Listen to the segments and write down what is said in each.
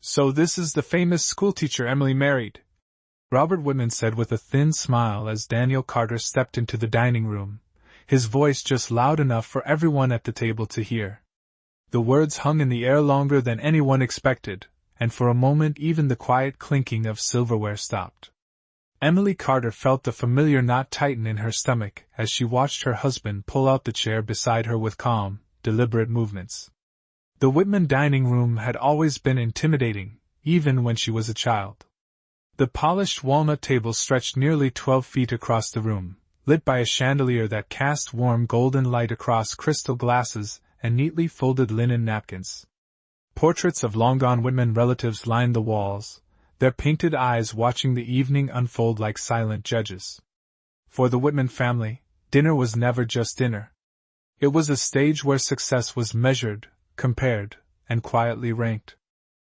"So this is the famous schoolteacher Emily married," Robert Whitman said with a thin smile as Daniel Carter stepped into the dining room, his voice just loud enough for everyone at the table to hear. The words hung in the air longer than anyone expected, and for a moment even the quiet clinking of silverware stopped. Emily Carter felt the familiar knot tighten in her stomach as she watched her husband pull out the chair beside her with calm, deliberate movements. The Whitman dining room had always been intimidating, even when she was a child. The polished walnut table stretched nearly 12 feet across the room, lit by a chandelier that cast warm golden light across crystal glasses and neatly folded linen napkins. Portraits of long-gone Whitman relatives lined the walls, their painted eyes watching the evening unfold like silent judges. For the Whitman family, dinner was never just dinner. It was a stage where success was measured, compared, and quietly ranked.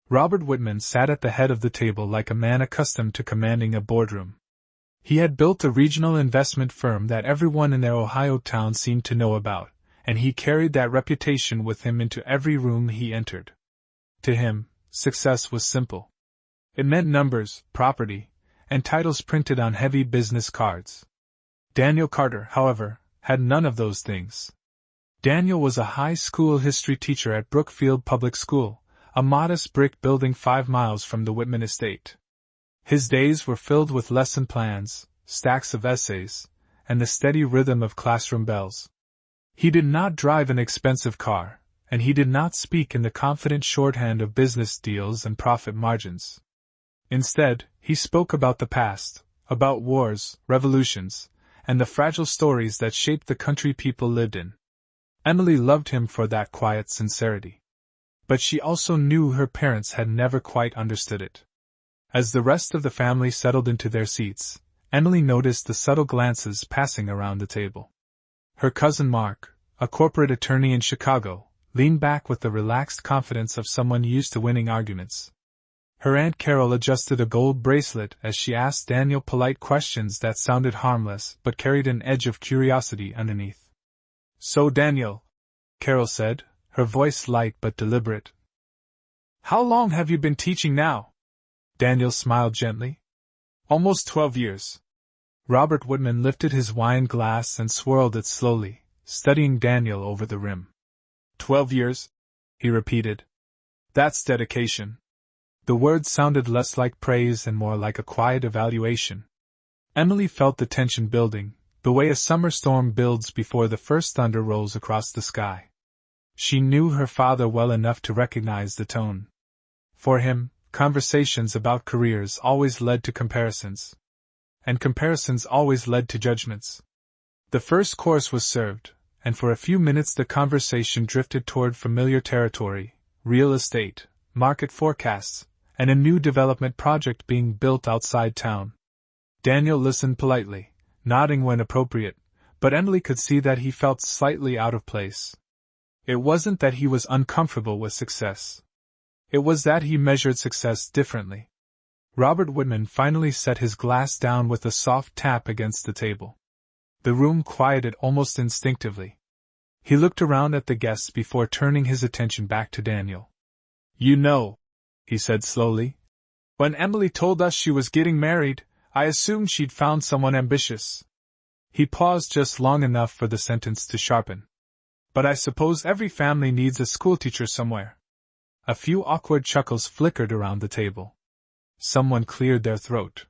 Robert Whitman sat at the head of the table like a man accustomed to commanding a boardroom. He had built a regional investment firm that everyone in their Ohio town seemed to know about, and he carried that reputation with him into every room he entered. To him, success was simple. It meant numbers, property, and titles printed on heavy business cards. Daniel Carter, however, had none of those things. Daniel was a high school history teacher at Brookfield Public School, a modest brick building 5 miles from the Whitman estate. His days were filled with lesson plans, stacks of essays, and the steady rhythm of classroom bells. He did not drive an expensive car, and he did not speak in the confident shorthand of business deals and profit margins. Instead, he spoke about the past, about wars, revolutions, and the fragile stories that shaped the country people lived in. Emily loved him for that quiet sincerity. But she also knew her parents had never quite understood it. As the rest of the family settled into their seats, Emily noticed the subtle glances passing around the table. Her cousin Mark, a corporate attorney in Chicago, leaned back with the relaxed confidence of someone used to winning arguments. Her Aunt Carol adjusted a gold bracelet as she asked Daniel polite questions that sounded harmless but carried an edge of curiosity underneath. "So Daniel," Carol said, her voice light but deliberate, "how long have you been teaching now?" Daniel smiled gently. "Almost 12 years. Robert Whitman lifted his wine glass and swirled it slowly, studying Daniel over the rim. 12 years? He repeated. "That's dedication." The words sounded less like praise and more like a quiet evaluation. Emily felt the tension building, the way a summer storm builds before the first thunder rolls across the sky. She knew her father well enough to recognize the tone. For him, conversations about careers always led to comparisons. And comparisons always led to judgments. The first course was served, and for a few minutes the conversation drifted toward familiar territory, real estate, market forecasts, and a new development project being built outside town. Daniel listened politely, nodding when appropriate, but Emily could see that he felt slightly out of place. It wasn't that he was uncomfortable with success. It was that he measured success differently. Robert Whitman finally set his glass down with a soft tap against the table. The room quieted almost instinctively. He looked around at the guests before turning his attention back to Daniel. "You know," he said slowly, "when Emily told us she was getting married, I assumed she'd found someone ambitious." He paused just long enough for the sentence to sharpen. "But I suppose every family needs a schoolteacher somewhere." A few awkward chuckles flickered around the table. Someone cleared their throat.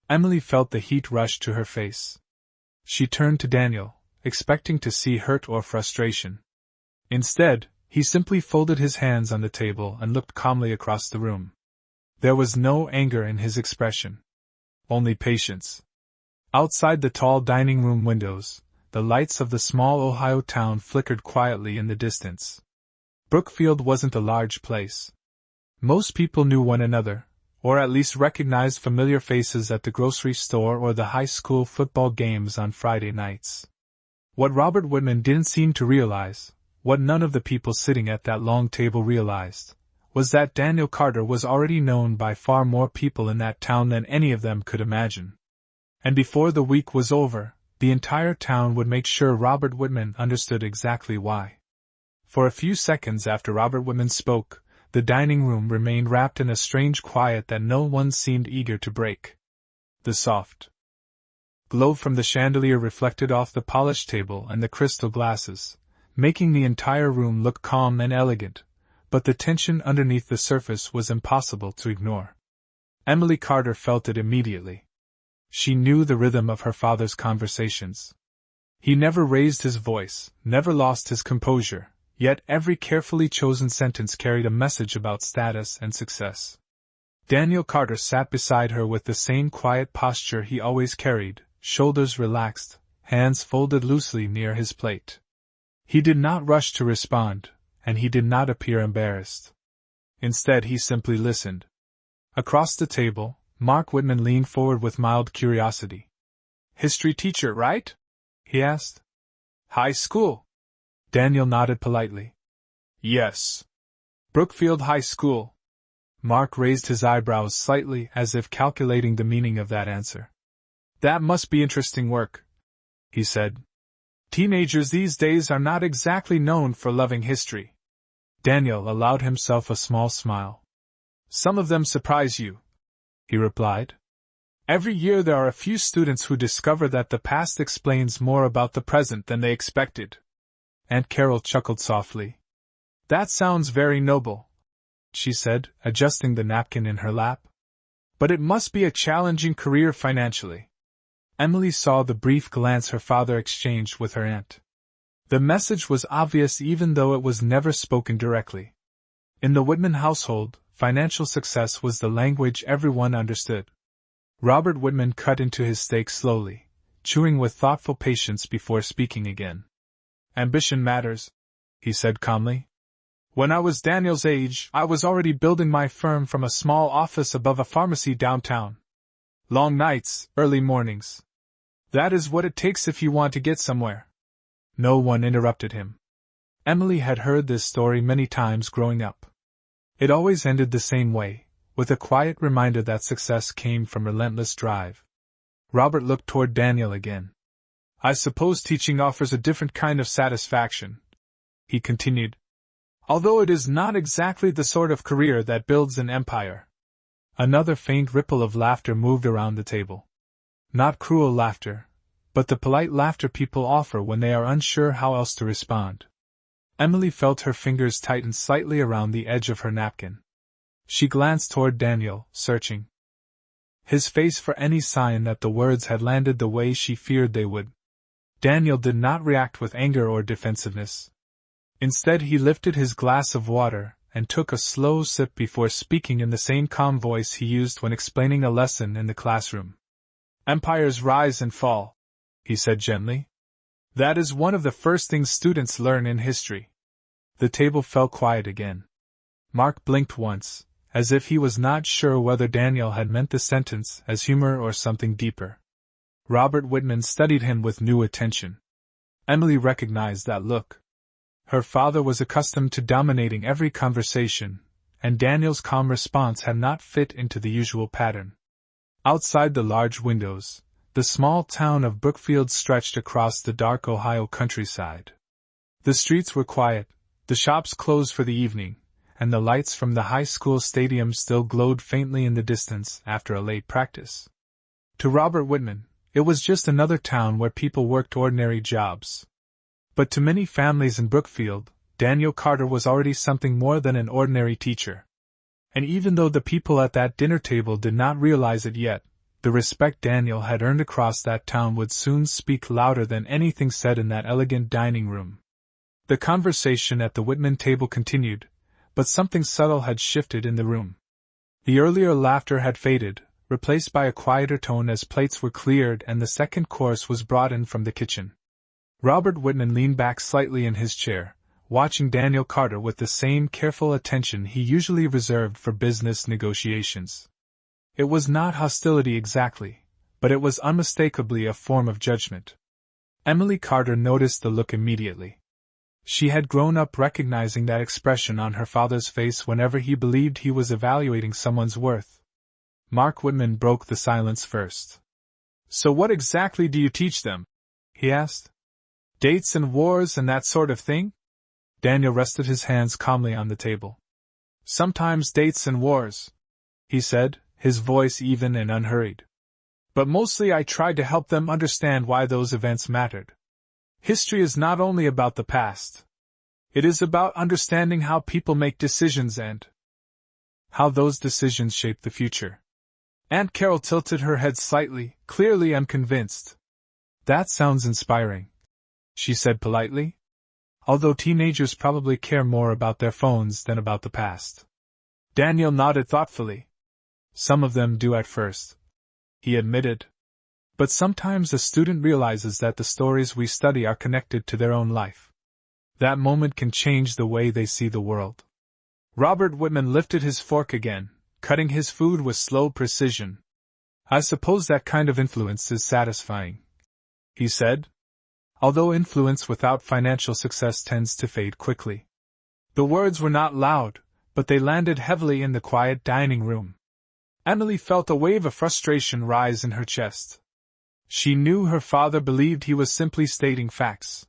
Emily felt the heat rush to her face. She turned to Daniel, expecting to see hurt or frustration. Instead, he simply folded his hands on the table and looked calmly across the room. There was no anger in his expression. Only patience. Outside the tall dining room windows, the lights of the small Ohio town flickered quietly in the distance. Brookfield wasn't a large place. Most people knew one another, or at least recognized familiar faces at the grocery store or the high school football games on Friday nights. What Robert Whitman didn't seem to realize, what none of the people sitting at that long table realized, was that Daniel Carter was already known by far more people in that town than any of them could imagine. And before the week was over, the entire town would make sure Robert Whitman understood exactly why. For a few seconds after Robert Whitman spoke, the dining room remained wrapped in a strange quiet that no one seemed eager to break. The soft glow from the chandelier reflected off the polished table and the crystal glasses, making the entire room look calm and elegant, but the tension underneath the surface was impossible to ignore. Emily Carter felt it immediately. She knew the rhythm of her father's conversations. He never raised his voice, never lost his composure, yet every carefully chosen sentence carried a message about status and success. Daniel Carter sat beside her with the same quiet posture he always carried, shoulders relaxed, hands folded loosely near his plate. He did not rush to respond, and he did not appear embarrassed. Instead, he simply listened. Across the table, Mark Whitman leaned forward with mild curiosity. "History teacher, right?" he asked. "High school?" Daniel nodded politely. "Yes. Brookfield High School." Mark raised his eyebrows slightly as if calculating the meaning of that answer. "That must be interesting work," he said. "Teenagers these days are not exactly known for loving history." Daniel allowed himself a small smile. "Some of them surprise you," he replied. "Every year there are a few students who discover that the past explains more about the present than they expected." Aunt Carol chuckled softly. "That sounds very noble," she said, adjusting the napkin in her lap. "But it must be a challenging career financially." Emily saw the brief glance her father exchanged with her aunt. The message was obvious even though it was never spoken directly. In the Whitman household, financial success was the language everyone understood. Robert Whitman cut into his steak slowly, chewing with thoughtful patience before speaking again. "Ambition matters," he said calmly. "When I was Daniel's age, I was already building my firm from a small office above a pharmacy downtown. Long nights, early mornings. That is what it takes if you want to get somewhere." No one interrupted him. Emily had heard this story many times growing up. It always ended the same way, with a quiet reminder that success came from relentless drive. Robert looked toward Daniel again. "I suppose teaching offers a different kind of satisfaction," he continued. "Although it is not exactly the sort of career that builds an empire." Another faint ripple of laughter moved around the table. Not cruel laughter, but the polite laughter people offer when they are unsure how else to respond. Emily felt her fingers tighten slightly around the edge of her napkin. She glanced toward Daniel, searching his face for any sign that the words had landed the way she feared they would. Daniel did not react with anger or defensiveness. Instead, he lifted his glass of water and took a slow sip before speaking in the same calm voice he used when explaining a lesson in the classroom. "Empires rise and fall," he said gently. "That is one of the first things students learn in history." The table fell quiet again. Mark blinked once, as if he was not sure whether Daniel had meant the sentence as humor or something deeper. Robert Whitman studied him with new attention. Emily recognized that look. Her father was accustomed to dominating every conversation, and Daniel's calm response had not fit into the usual pattern. Outside the large windows, the small town of Brookfield stretched across the dark Ohio countryside. The streets were quiet, the shops closed for the evening, and the lights from the high school stadium still glowed faintly in the distance after a late practice. To Robert Whitman, it was just another town where people worked ordinary jobs. But to many families in Brookfield, Daniel Carter was already something more than an ordinary teacher. And even though the people at that dinner table did not realize it yet, the respect Daniel had earned across that town would soon speak louder than anything said in that elegant dining room. The conversation at the Whitman table continued, but something subtle had shifted in the room. The earlier laughter had faded, replaced by a quieter tone as plates were cleared and the second course was brought in from the kitchen. Robert Whitman leaned back slightly in his chair, watching Daniel Carter with the same careful attention he usually reserved for business negotiations. It was not hostility exactly, but it was unmistakably a form of judgment. Emily Carter noticed the look immediately. She had grown up recognizing that expression on her father's face whenever he believed he was evaluating someone's worth. Mark Whitman broke the silence first. "So what exactly do you teach them?" he asked. "Dates and wars and that sort of thing?" Daniel rested his hands calmly on the table. Sometimes dates and wars, he said, his voice even and unhurried. But mostly I tried to help them understand why those events mattered. History is not only about the past. It is about understanding how people make decisions and how those decisions shape the future. Aunt Carol tilted her head slightly, clearly unconvinced. That sounds inspiring, she said politely. Although teenagers probably care more about their phones than about the past. Daniel nodded thoughtfully. Some of them do at first, he admitted. But sometimes a student realizes that the stories we study are connected to their own life. That moment can change the way they see the world. Robert Whitman lifted his fork again, cutting his food with slow precision. I suppose that kind of influence is satisfying, he said. Although influence without financial success tends to fade quickly. The words were not loud, but they landed heavily in the quiet dining room. Emily felt a wave of frustration rise in her chest. She knew her father believed he was simply stating facts.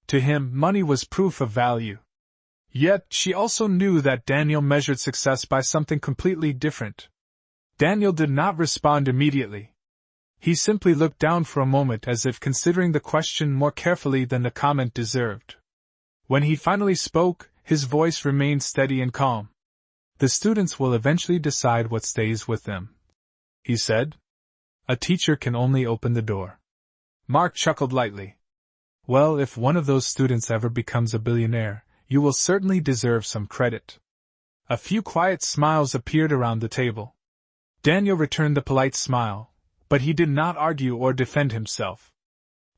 To him, money was proof of value. Yet, she also knew that Daniel measured success by something completely different. Daniel did not respond immediately. He simply looked down for a moment as if considering the question more carefully than the comment deserved. When he finally spoke, his voice remained steady and calm. The students will eventually decide what stays with them, he said. A teacher can only open the door. Mark chuckled lightly. Well, if one of those students ever becomes a billionaire, you will certainly deserve some credit. A few quiet smiles appeared around the table. Daniel returned the polite smile, but he did not argue or defend himself.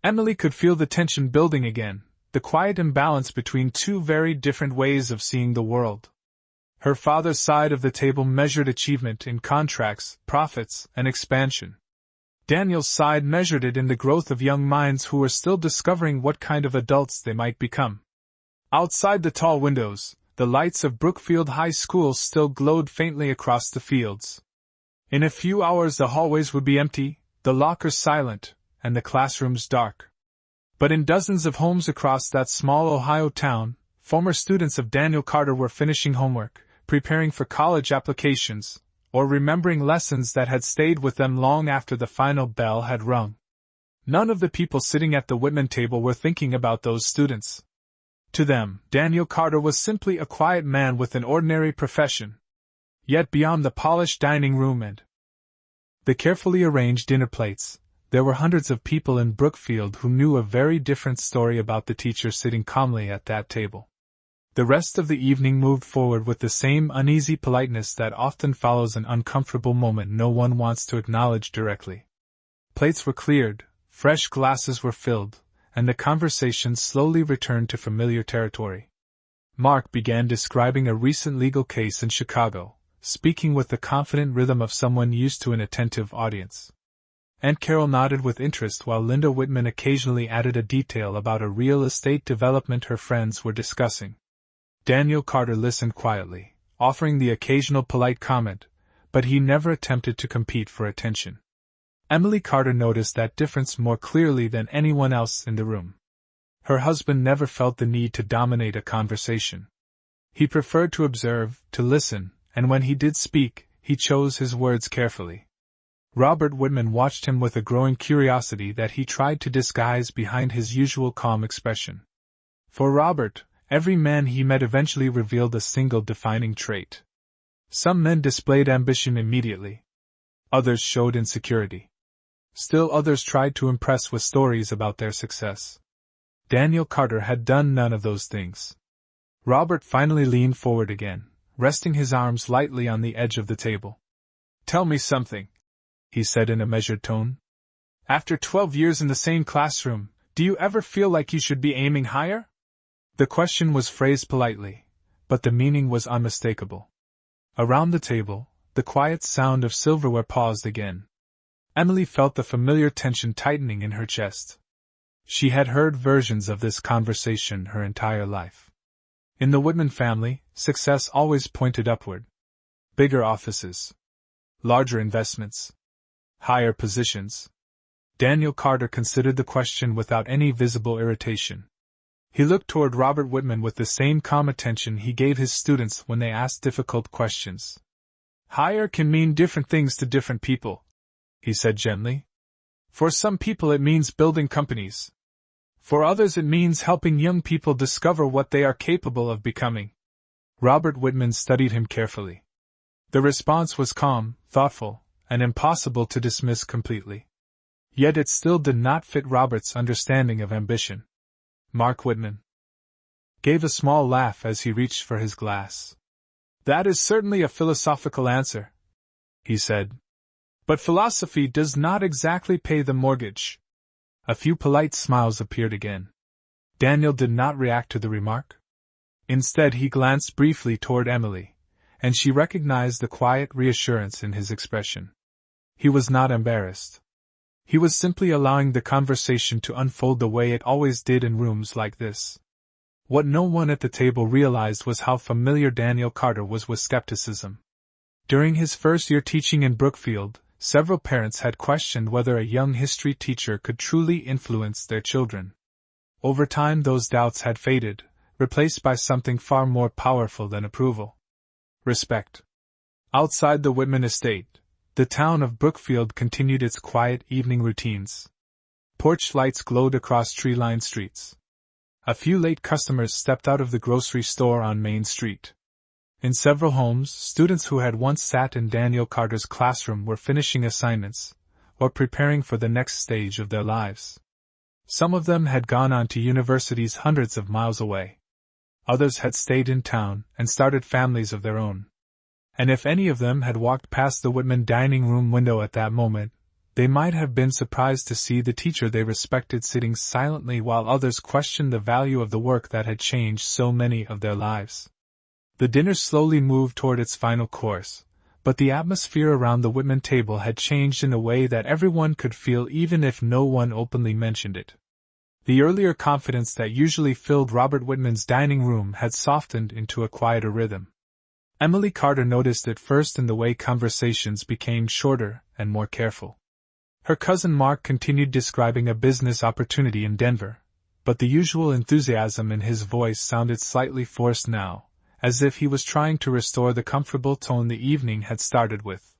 Emily could feel the tension building again, the quiet imbalance between two very different ways of seeing the world. Her father's side of the table measured achievement in contracts, profits, and expansion. Daniel's side measured it in the growth of young minds who were still discovering what kind of adults they might become. Outside the tall windows, the lights of Brookfield High School still glowed faintly across the fields. In a few hours the hallways would be empty, the lockers silent, and the classrooms dark. But in dozens of homes across that small Ohio town, former students of Daniel Carter were finishing homework, preparing for college applications, or remembering lessons that had stayed with them long after the final bell had rung. None of the people sitting at the Whitman table were thinking about those students. To them, Daniel Carter was simply a quiet man with an ordinary profession. Yet beyond the polished dining room and the carefully arranged dinner plates, there were hundreds of people in Brookfield who knew a very different story about the teacher sitting calmly at that table. The rest of the evening moved forward with the same uneasy politeness that often follows an uncomfortable moment no one wants to acknowledge directly. Plates were cleared, fresh glasses were filled, and the conversation slowly returned to familiar territory. Mark began describing a recent legal case in Chicago, speaking with the confident rhythm of someone used to an attentive audience. Aunt Carol nodded with interest while Linda Whitman occasionally added a detail about a real estate development her friends were discussing. Daniel Carter listened quietly, offering the occasional polite comment, but he never attempted to compete for attention. Emily Carter noticed that difference more clearly than anyone else in the room. Her husband never felt the need to dominate a conversation. He preferred to observe, to listen, and when he did speak, he chose his words carefully. Robert Whitman watched him with a growing curiosity that he tried to disguise behind his usual calm expression. For Robert, every man he met eventually revealed a single defining trait. Some men displayed ambition immediately. Others showed insecurity. Still others tried to impress with stories about their success. Daniel Carter had done none of those things. Robert finally leaned forward again, resting his arms lightly on the edge of the table. "Tell me something," he said in a measured tone. "After 12 years in the same classroom, do you ever feel like you should be aiming higher?" The question was phrased politely, but the meaning was unmistakable. Around the table, the quiet sound of silverware paused again. Emily felt the familiar tension tightening in her chest. She had heard versions of this conversation her entire life. In the Whitman family, success always pointed upward. Bigger offices. Larger investments. Higher positions. Daniel Carter considered the question without any visible irritation. He looked toward Robert Whitman with the same calm attention he gave his students when they asked difficult questions. Hire can mean different things to different people, he said gently. For some people it means building companies. For others it means helping young people discover what they are capable of becoming. Robert Whitman studied him carefully. The response was calm, thoughtful, and impossible to dismiss completely. Yet it still did not fit Robert's understanding of ambition. Mark Whitman gave a small laugh as he reached for his glass. That is certainly a philosophical answer, he said. But philosophy does not exactly pay the mortgage. A few polite smiles appeared again. Daniel did not react to the remark. Instead, he glanced briefly toward Emily, and she recognized the quiet reassurance in his expression. He was not embarrassed. He was simply allowing the conversation to unfold the way it always did in rooms like this. What no one at the table realized was how familiar Daniel Carter was with skepticism. During his first year teaching in Brookfield, several parents had questioned whether a young history teacher could truly influence their children. Over time, those doubts had faded, replaced by something far more powerful than approval: respect. Outside the Whitman estate, the town of Brookfield continued its quiet evening routines. Porch lights glowed across tree-lined streets. A few late customers stepped out of the grocery store on Main Street. In several homes, students who had once sat in Daniel Carter's classroom were finishing assignments, or preparing for the next stage of their lives. Some of them had gone on to universities hundreds of miles away. Others had stayed in town and started families of their own. And if any of them had walked past the Whitman dining room window at that moment, they might have been surprised to see the teacher they respected sitting silently while others questioned the value of the work that had changed so many of their lives. The dinner slowly moved toward its final course, but the atmosphere around the Whitman table had changed in a way that everyone could feel even if no one openly mentioned it. The earlier confidence that usually filled Robert Whitman's dining room had softened into a quieter rhythm. Emily Carter noticed it first in the way conversations became shorter and more careful. Her cousin Mark continued describing a business opportunity in Denver, but the usual enthusiasm in his voice sounded slightly forced now, as if he was trying to restore the comfortable tone the evening had started with.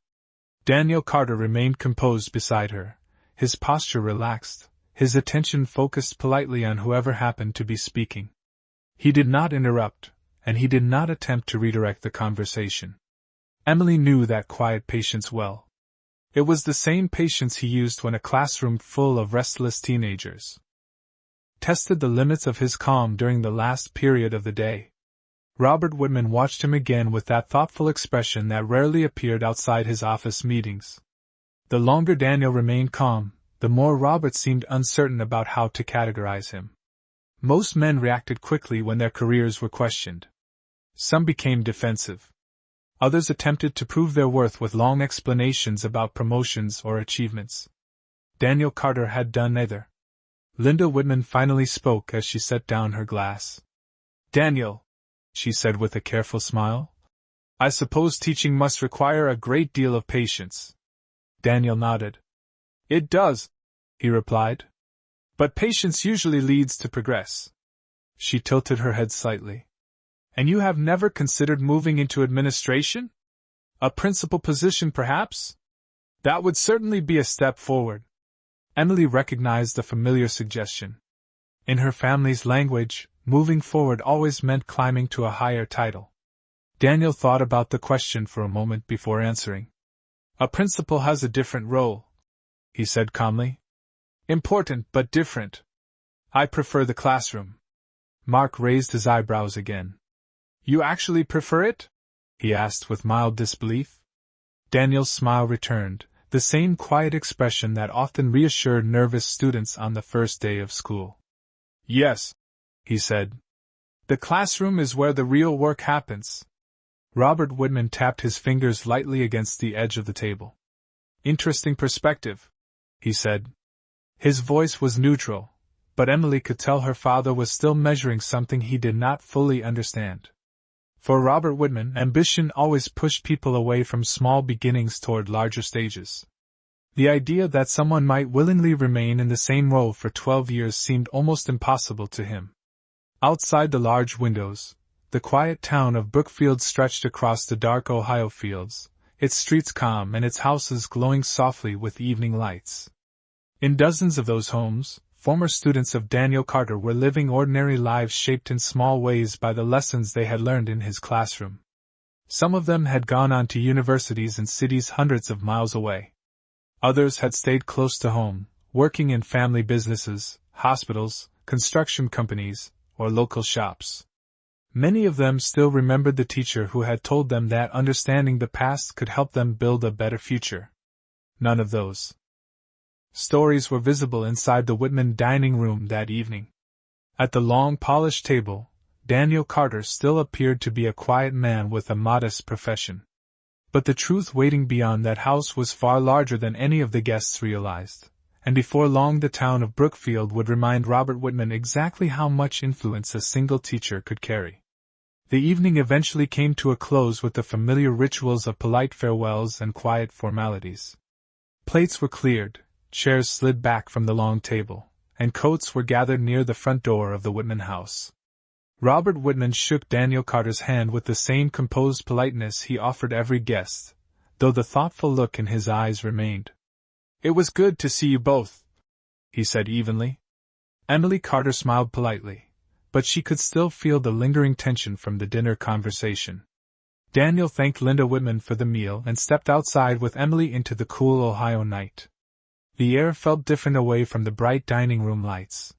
Daniel Carter remained composed beside her, his posture relaxed, his attention focused politely on whoever happened to be speaking. He did not interrupt, and he did not attempt to redirect the conversation. Emily knew that quiet patience well. It was the same patience he used when a classroom full of restless teenagers tested the limits of his calm during the last period of the day. Robert Whitman watched him again with that thoughtful expression that rarely appeared outside his office meetings. The longer Daniel remained calm, the more Robert seemed uncertain about how to categorize him. Most men reacted quickly when their careers were questioned. Some became defensive. Others attempted to prove their worth with long explanations about promotions or achievements. Daniel Carter had done neither. Linda Whitman finally spoke as she set down her glass. "Daniel," she said with a careful smile, "I suppose teaching must require a great deal of patience." Daniel nodded. "It does," he replied. "But patience usually leads to progress." She tilted her head slightly. "And you have never considered moving into administration? A principal position, perhaps? That would certainly be a step forward." Emily recognized the familiar suggestion. In her family's language, moving forward always meant climbing to a higher title. Daniel thought about the question for a moment before answering. "A principal has a different role," he said calmly. "Important but different. I prefer the classroom." Mark raised his eyebrows again. "You actually prefer it?" he asked with mild disbelief. Daniel's smile returned, the same quiet expression that often reassured nervous students on the first day of school. "Yes," he said. "The classroom is where the real work happens." Robert Whitman tapped his fingers lightly against the edge of the table. "Interesting perspective," he said. His voice was neutral, but Emily could tell her father was still measuring something he did not fully understand. For Robert Whitman, ambition always pushed people away from small beginnings toward larger stages. The idea that someone might willingly remain in the same role for 12 years seemed almost impossible to him. Outside the large windows, the quiet town of Brookfield stretched across the dark Ohio fields, its streets calm and its houses glowing softly with evening lights. In dozens of those homes, former students of Daniel Carter were living ordinary lives shaped in small ways by the lessons they had learned in his classroom. Some of them had gone on to universities in cities hundreds of miles away. Others had stayed close to home, working in family businesses, hospitals, construction companies, or local shops. Many of them still remembered the teacher who had told them that understanding the past could help them build a better future. None of those stories were visible inside the Whitman dining room that evening. At the long polished table, Daniel Carter still appeared to be a quiet man with a modest profession. But the truth waiting beyond that house was far larger than any of the guests realized, and before long the town of Brookfield would remind Robert Whitman exactly how much influence a single teacher could carry. The evening eventually came to a close with the familiar rituals of polite farewells and quiet formalities. Plates were cleared, chairs slid back from the long table, and coats were gathered near the front door of the Whitman house. Robert Whitman shook Daniel Carter's hand with the same composed politeness he offered every guest, though the thoughtful look in his eyes remained. "It was good to see you both," he said evenly. Emily Carter smiled politely, but she could still feel the lingering tension from the dinner conversation. Daniel thanked Linda Whitman for the meal and stepped outside with Emily into the cool Ohio night. The air felt different away from the bright dining room lights.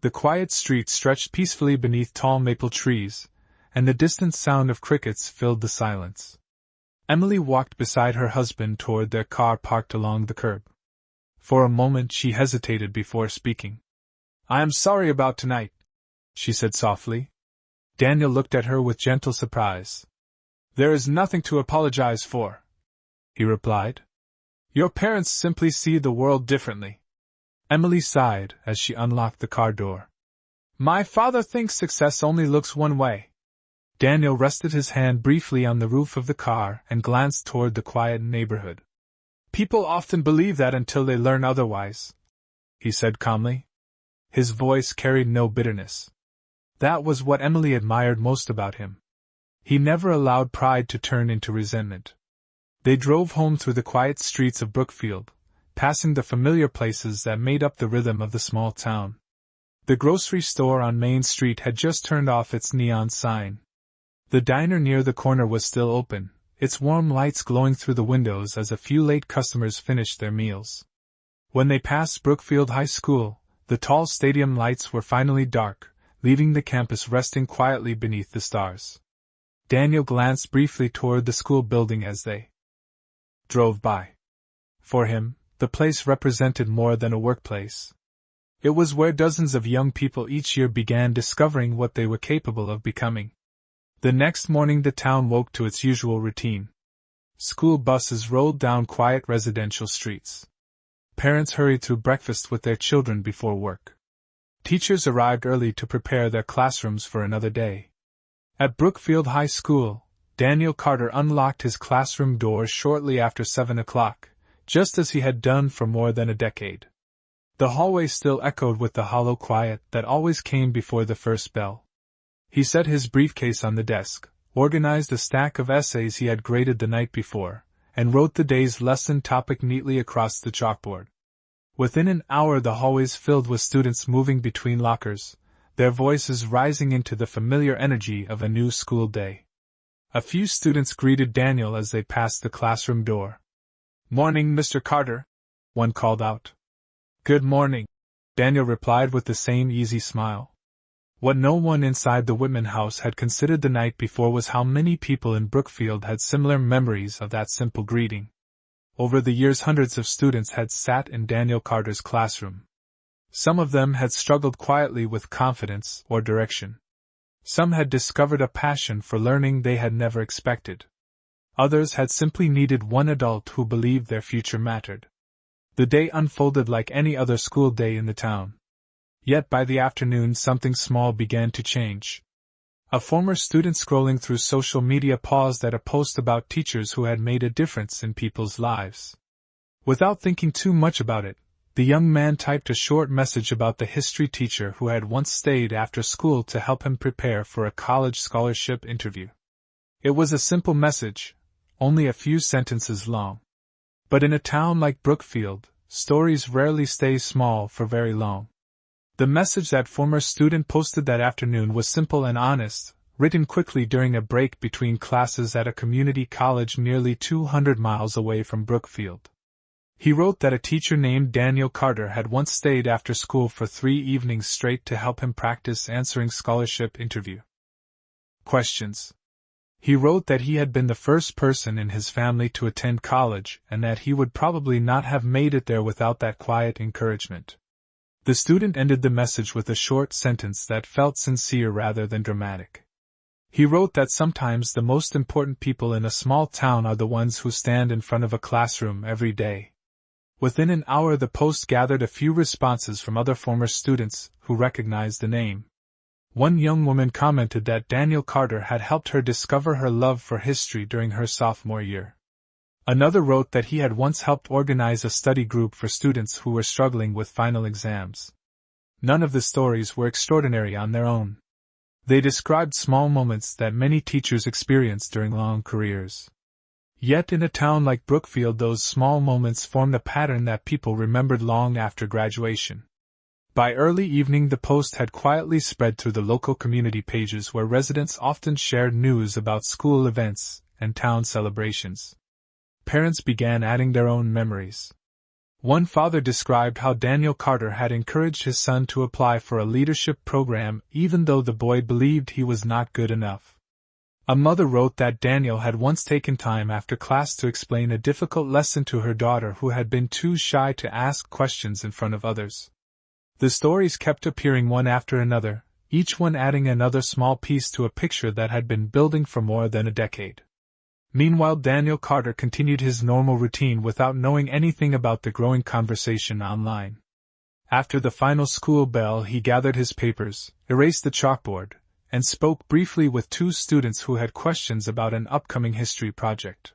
The quiet street stretched peacefully beneath tall maple trees, and the distant sound of crickets filled the silence. Emily walked beside her husband toward their car parked along the curb. For a moment she hesitated before speaking. "I am sorry about tonight," she said softly. Daniel looked at her with gentle surprise. "There is nothing to apologize for," he replied. "Your parents simply see the world differently." Emily sighed as she unlocked the car door. "My father thinks success only looks one way." Daniel rested his hand briefly on the roof of the car and glanced toward the quiet neighborhood. "People often believe that until they learn otherwise," he said calmly. His voice carried no bitterness. That was what Emily admired most about him. He never allowed pride to turn into resentment. They drove home through the quiet streets of Brookfield, passing the familiar places that made up the rhythm of the small town. The grocery store on Main Street had just turned off its neon sign. The diner near the corner was still open, its warm lights glowing through the windows as a few late customers finished their meals. When they passed Brookfield High School, the tall stadium lights were finally dark, leaving the campus resting quietly beneath the stars. Daniel glanced briefly toward the school building as they drove by. For him, the place represented more than a workplace. It was where dozens of young people each year began discovering what they were capable of becoming. The next morning the town woke to its usual routine. School buses rolled down quiet residential streets. Parents hurried through breakfast with their children before work. Teachers arrived early to prepare their classrooms for another day. At Brookfield High School, Daniel Carter unlocked his classroom doors shortly after 7 o'clock, just as he had done for more than a decade. The hallway still echoed with the hollow quiet that always came before the first bell. He set his briefcase on the desk, organized a stack of essays he had graded the night before, and wrote the day's lesson topic neatly across the chalkboard. Within an hour the hallways filled with students moving between lockers, their voices rising into the familiar energy of a new school day. A few students greeted Daniel as they passed the classroom door. "Morning, Mr. Carter," one called out. "Good morning," Daniel replied with the same easy smile. What no one inside the Whitman house had considered the night before was how many people in Brookfield had similar memories of that simple greeting. Over the years hundreds of students had sat in Daniel Carter's classroom. Some of them had struggled quietly with confidence or direction. Some had discovered a passion for learning they had never expected. Others had simply needed one adult who believed their future mattered. The day unfolded like any other school day in the town. Yet by the afternoon something small began to change. A former student scrolling through social media paused at a post about teachers who had made a difference in people's lives. Without thinking too much about it, The young man typed a short message about the history teacher who had once stayed after school to help him prepare for a college scholarship interview. It was a simple message, only a few sentences long. But in a town like Brookfield, stories rarely stay small for very long. The message that former student posted that afternoon was simple and honest, written quickly during a break between classes at a community college nearly 200 miles away from Brookfield. He wrote that a teacher named Daniel Carter had once stayed after school for 3 evenings straight to help him practice answering scholarship interview questions. He wrote that he had been the first person in his family to attend college and that he would probably not have made it there without that quiet encouragement. The student ended the message with a short sentence that felt sincere rather than dramatic. He wrote that sometimes the most important people in a small town are the ones who stand in front of a classroom every day. Within an hour, the post gathered a few responses from other former students who recognized the name. One young woman commented that Daniel Carter had helped her discover her love for history during her sophomore year. Another wrote that he had once helped organize a study group for students who were struggling with final exams. None of the stories were extraordinary on their own. They described small moments that many teachers experience during long careers. Yet in a town like Brookfield, those small moments formed a pattern that people remembered long after graduation. By early evening, the post had quietly spread through the local community pages where residents often shared news about school events and town celebrations. Parents began adding their own memories. One father described how Daniel Carter had encouraged his son to apply for a leadership program even though the boy believed he was not good enough. A mother wrote that Daniel had once taken time after class to explain a difficult lesson to her daughter who had been too shy to ask questions in front of others. The stories kept appearing one after another, each one adding another small piece to a picture that had been building for more than a decade. Meanwhile, Daniel Carter continued his normal routine without knowing anything about the growing conversation online. After the final school bell, he gathered his papers, erased the chalkboard, and spoke briefly with 2 students who had questions about an upcoming history project.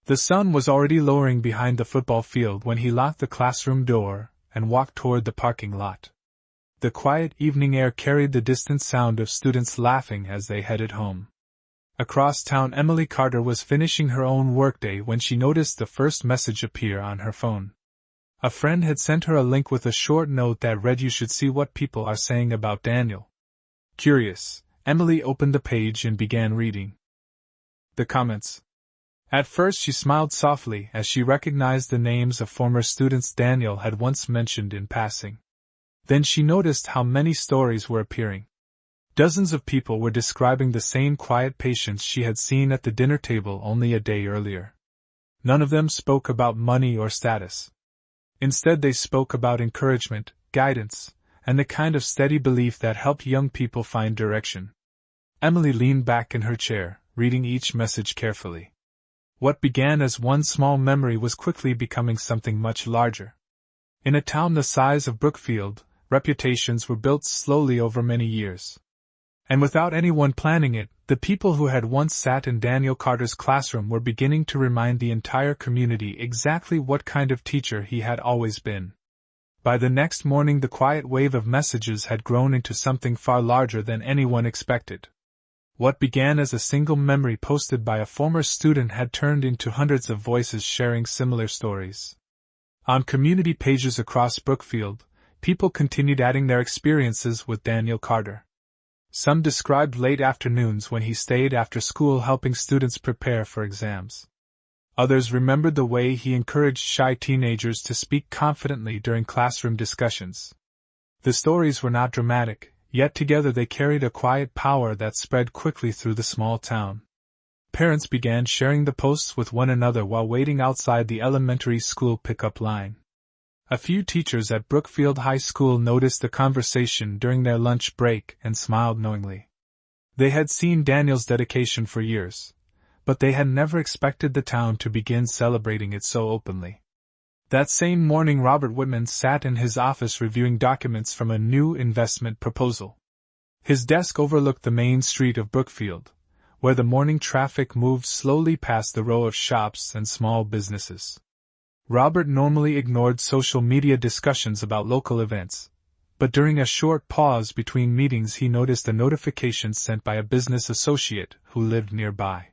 The sun was already lowering behind the football field when he locked the classroom door and walked toward the parking lot. The quiet evening air carried the distant sound of students laughing as they headed home. Across town, Emily Carter was finishing her own workday when she noticed the first message appear on her phone. A friend had sent her a link with a short note that read, "You should see what people are saying about Daniel." Curious, Emily opened the page and began reading the comments. At first she smiled softly as she recognized the names of former students Daniel had once mentioned in passing. Then she noticed how many stories were appearing. Dozens of people were describing the same quiet patience she had seen at the dinner table only a day earlier. None of them spoke about money or status. Instead, they spoke about encouragement, guidance, and the kind of steady belief that helped young people find direction. Emily leaned back in her chair, reading each message carefully. What began as one small memory was quickly becoming something much larger. In a town the size of Brookfield, reputations were built slowly over many years. And without anyone planning it, the people who had once sat in Daniel Carter's classroom were beginning to remind the entire community exactly what kind of teacher he had always been. By the next morning, the quiet wave of messages had grown into something far larger than anyone expected. What began as a single memory posted by a former student had turned into hundreds of voices sharing similar stories. On community pages across Brookfield, people continued adding their experiences with Daniel Carter. Some described late afternoons when he stayed after school helping students prepare for exams. Others remembered the way he encouraged shy teenagers to speak confidently during classroom discussions. The stories were not dramatic, yet together they carried a quiet power that spread quickly through the small town. Parents began sharing the posts with one another while waiting outside the elementary school pickup line. A few teachers at Brookfield High School noticed the conversation during their lunch break and smiled knowingly. They had seen Daniel's dedication for years, but they had never expected the town to begin celebrating it so openly. That same morning, Robert Whitman sat in his office reviewing documents from a new investment proposal. His desk overlooked the main street of Brookfield, where the morning traffic moved slowly past the row of shops and small businesses. Robert normally ignored social media discussions about local events, but during a short pause between meetings he noticed a notification sent by a business associate who lived nearby.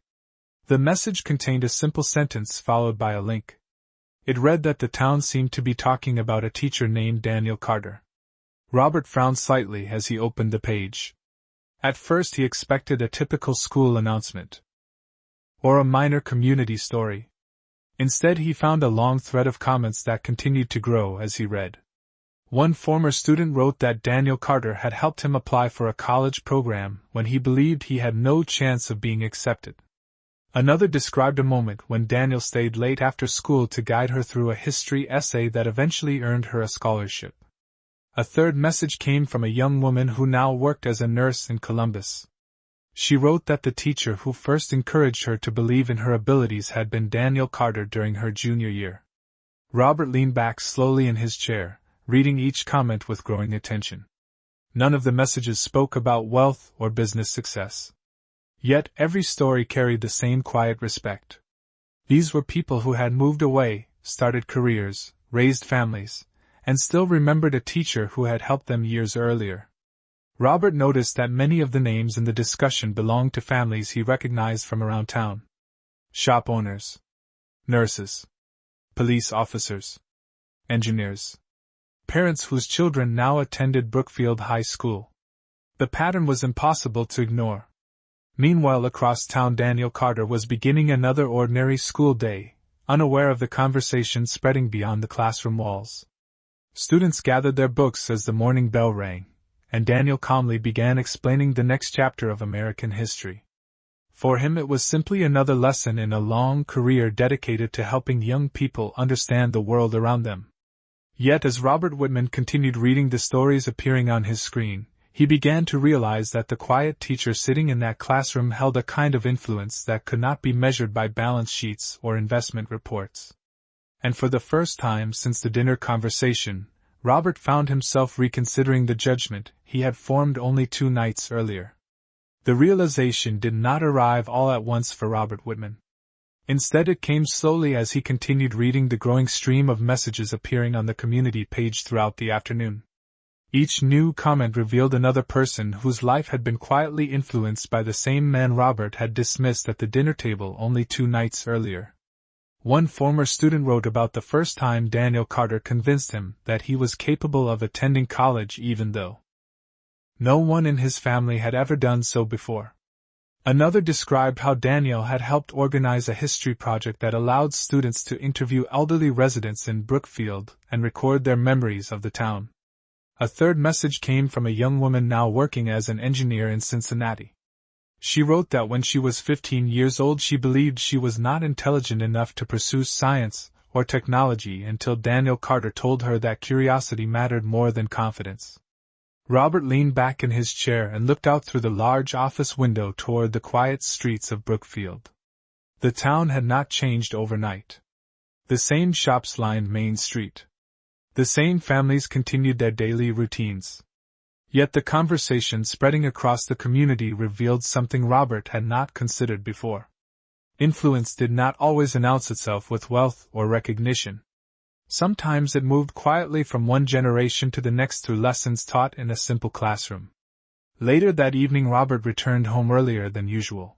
The message contained a simple sentence followed by a link. It read that the town seemed to be talking about a teacher named Daniel Carter. Robert frowned slightly as he opened the page. At first he expected a typical school announcement, or a minor community story. Instead he found a long thread of comments that continued to grow as he read. One former student wrote that Daniel Carter had helped him apply for a college program when he believed he had no chance of being accepted. Another described a moment when Daniel stayed late after school to guide her through a history essay that eventually earned her a scholarship. A third message came from a young woman who now worked as a nurse in Columbus. She wrote that the teacher who first encouraged her to believe in her abilities had been Daniel Carter during her junior year. Robert leaned back slowly in his chair, reading each comment with growing attention. None of the messages spoke about wealth or business success. Yet every story carried the same quiet respect. These were people who had moved away, started careers, raised families, and still remembered a teacher who had helped them years earlier. Robert noticed that many of the names in the discussion belonged to families he recognized from around town. Shop owners, nurses, police officers, engineers, parents whose children now attended Brookfield High School. The pattern was impossible to ignore. Meanwhile, across town, Daniel Carter was beginning another ordinary school day, unaware of the conversation spreading beyond the classroom walls. Students gathered their books as the morning bell rang, and Daniel calmly began explaining the next chapter of American history. For him, it was simply another lesson in a long career dedicated to helping young people understand the world around them. Yet as Robert Whitman continued reading the stories appearing on his screen, he began to realize that the quiet teacher sitting in that classroom held a kind of influence that could not be measured by balance sheets or investment reports. And for the first time since the dinner conversation, Robert found himself reconsidering the judgment he had formed only 2 nights earlier. The realization did not arrive all at once for Robert Whitman. Instead, it came slowly as he continued reading the growing stream of messages appearing on the community page throughout the afternoon. Each new comment revealed another person whose life had been quietly influenced by the same man Robert had dismissed at the dinner table only 2 nights earlier. One former student wrote about the first time Daniel Carter convinced him that he was capable of attending college even though no one in his family had ever done so before. Another described how Daniel had helped organize a history project that allowed students to interview elderly residents in Brookfield and record their memories of the town. A third message came from a young woman now working as an engineer in Cincinnati. She wrote that when she was 15 years old she believed she was not intelligent enough to pursue science or technology until Daniel Carter told her that curiosity mattered more than confidence. Robert leaned back in his chair and looked out through the large office window toward the quiet streets of Brookfield. The town had not changed overnight. The same shops lined Main Street. The same families continued their daily routines. Yet the conversation spreading across the community revealed something Robert had not considered before. Influence did not always announce itself with wealth or recognition. Sometimes it moved quietly from one generation to the next through lessons taught in a simple classroom. Later that evening, Robert returned home earlier than usual.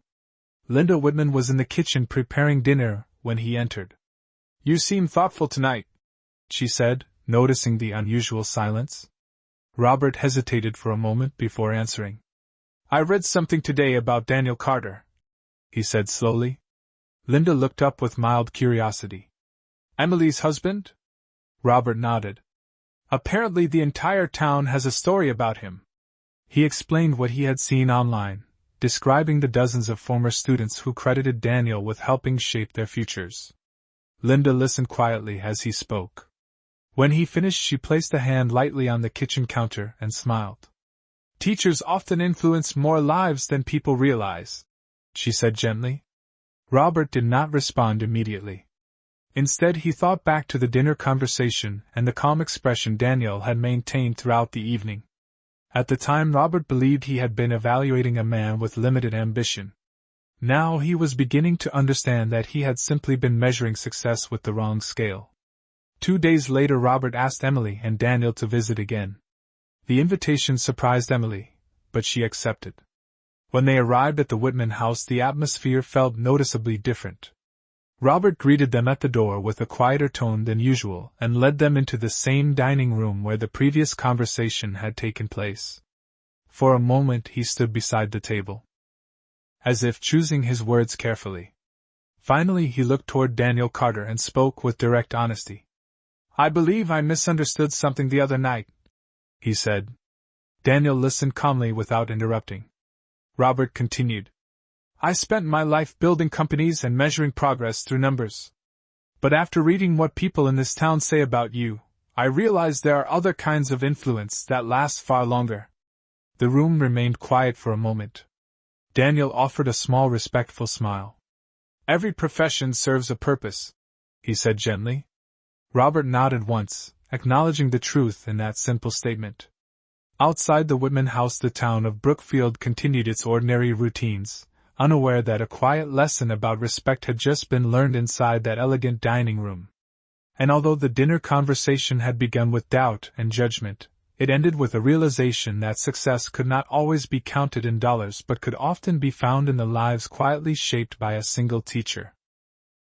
Linda Whitman was in the kitchen preparing dinner when he entered. "You seem thoughtful tonight," she said, noticing the unusual silence. Robert hesitated for a moment before answering. "I read something today about Daniel Carter," he said slowly. Linda looked up with mild curiosity. "Emily's husband?" Robert nodded. "Apparently the entire town has a story about him." He explained what he had seen online, describing the dozens of former students who credited Daniel with helping shape their futures. Linda listened quietly as he spoke. When he finished, she placed a hand lightly on the kitchen counter and smiled. "Teachers often influence more lives than people realize," she said gently. Robert did not respond immediately. Instead, he thought back to the dinner conversation and the calm expression Daniel had maintained throughout the evening. At the time, Robert believed he had been evaluating a man with limited ambition. Now he was beginning to understand that he had simply been measuring success with the wrong scale. 2 days later, Robert asked Emily and Daniel to visit again. The invitation surprised Emily, but she accepted. When they arrived at the Whitman house, the atmosphere felt noticeably different. Robert greeted them at the door with a quieter tone than usual and led them into the same dining room where the previous conversation had taken place. For a moment he stood beside the table, as if choosing his words carefully. Finally he looked toward Daniel Carter and spoke with direct honesty. "I believe I misunderstood something the other night," he said. Daniel listened calmly without interrupting. Robert continued. "I spent my life building companies and measuring progress through numbers. But after reading what people in this town say about you, I realized there are other kinds of influence that last far longer." The room remained quiet for a moment. Daniel offered a small respectful smile. "Every profession serves a purpose," he said gently. Robert nodded once, acknowledging the truth in that simple statement. Outside the Whitman house, the town of Brookfield continued its ordinary routines, unaware that a quiet lesson about respect had just been learned inside that elegant dining room. And although the dinner conversation had begun with doubt and judgment, it ended with a realization that success could not always be counted in dollars but could often be found in the lives quietly shaped by a single teacher.